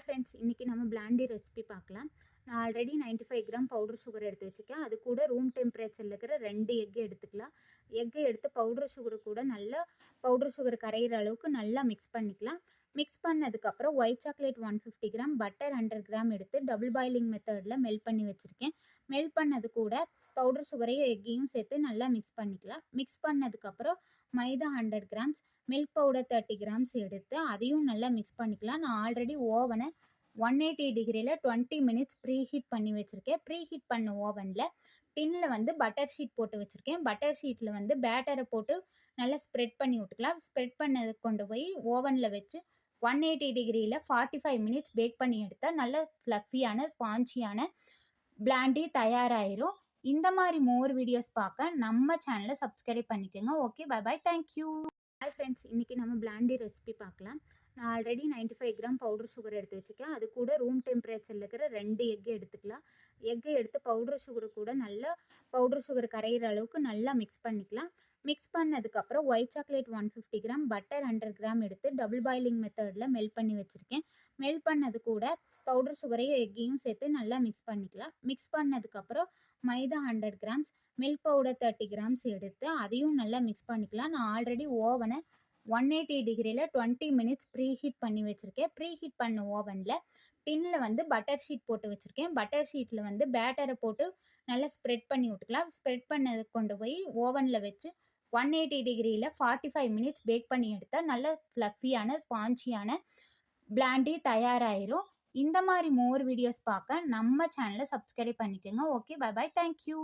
Friends, இன்றைக்கி நம்ம blondie recipe பார்க்கலாம். நான் ஆல்ரெடி 95 கிராம் பவுடர் சுகர் எடுத்து வச்சுருக்கேன். அது கூட ரூம் டெம்பரேச்சரில் இருக்கிற 2 எக் எடுத்துக்கலாம். எக்கை எடுத்து பவுடர் சுகர் கூட நல்லா பவுடர் சுகர் கரையிற அளவுக்கு நல்லா மிக்ஸ் பண்ணிக்கலாம். மிக்ஸ் பண்ணதுக்கப்புறம் white chocolate 150 gram, butter 100 gram எடுத்து டபுள் பாயிலிங் மெத்தடில் மெல்ட் பண்ணி வச்சுருக்கேன். மெல்ட் பண்ணது கூட பவுடர் சுகரையும் எக்கையும் சேர்த்து நல்லா மிக்ஸ் பண்ணிக்கலாம். மிக்ஸ் பண்ணதுக்கப்புறம் மைதா 100 கிராம்ஸ், மில்க் பவுடர் 30 கிராம்ஸ் எடுத்து அதையும் நல்லா மிக்ஸ் பண்ணிக்கலாம். நான் ஆல்ரெடி ஓவனை 180 டிகிரியில் 20 மினிட்ஸ் ப்ரீ ஹீட் பண்ணி வச்சுருக்கேன். ப்ரீ ஹீட் பண்ண ஓவனில் டின்னில் வந்து பட்டர் ஷீட் போட்டு வச்சுருக்கேன். பட்டர் ஷீட்டில் வந்து பேட்டரை போட்டு நல்லா ஸ்ப்ரெட் பண்ணி விட்டுக்கலாம். ஸ்ப்ரெட் பண்ணது கொண்டு போய் ஓவனில் வச்சு 180 டிகிரியில் 45 மினிட்ஸ் பேக் பண்ணி எடுத்தால் நல்ல ஃப்ளஃபியான ஸ்பான்ச்சியான பிளாண்டி தயாராகிரும். இந்த மாதிரி மோர் வீடியோஸ் பார்க்க நம்ம சேனலை சப்ஸ்கிரைப் பண்ணிக்கோங்க. Okay, bye bye, thank you. Hi friends, இன்றைக்கி நம்ம பிளாண்டி ரெசிபி பார்க்கலாம். நான் ஆல்ரெடி 95 கிராம் பவுடர் சுகர் எடுத்து வச்சுருக்கேன். அது கூட ரூம் டெம்பரேச்சரில் இருக்கிற 2 எக் எடுத்துக்கலாம். எக்கை எடுத்து பவுடர் சுகர் கூட நல்லா பவுடர் சுகர் கரையிற அளவுக்கு நல்லா மிக்ஸ் பண்ணிக்கலாம். மிக்ஸ் பண்ணதுக்கப்புறம் white chocolate 150 gram, butter 100 gram எடுத்து டபுள் பாயிலிங் மெத்தடில் மெல்ட் பண்ணி வச்சுருக்கேன். மெல்ட் பண்ணது கூட பவுடர் சுகரையும் எக்கையும் சேர்த்து நல்லா மிக்ஸ் பண்ணிக்கலாம். மிக்ஸ் பண்ணதுக்கப்புறம் மைதா 100 கிராம்ஸ், மில்க் பவுடர் 30 கிராம்ஸ் எடுத்து அதையும் நல்லா மிக்ஸ் பண்ணிக்கலாம். நான் ஆல்ரெடி ஓவனை 180 டிகிரியில் 20 மினிட்ஸ் ப்ரீ ஹீட் பண்ணி வச்சுருக்கேன். ப்ரீ ஹீட் பண்ண ஓவனில் டின்னில் வந்து பட்டர் ஷீட் போட்டு வச்சுருக்கேன். பட்டர் ஷீட்டில் வந்து பேட்டரை போட்டு நல்லா ஸ்ப்ரெட் பண்ணி விட்டுக்கலாம். ஸ்ப்ரெட் பண்ணது கொண்டு போய் ஓவனில் வச்சு 180 டிகிரியில் 45 மினிட்ஸ் பேக் பண்ணி எடுத்தால் நல்ல ஃப்ளஃபியான ஸ்பான்ச்சியான பிளாண்டி தயாராகிரும். இந்த மாதிரி மோர் வீடியோஸ் பார்க்க நம்ம சேனலை சப்ஸ்கிரைப் பண்ணிக்கோங்க. Okay, bye bye, thank you.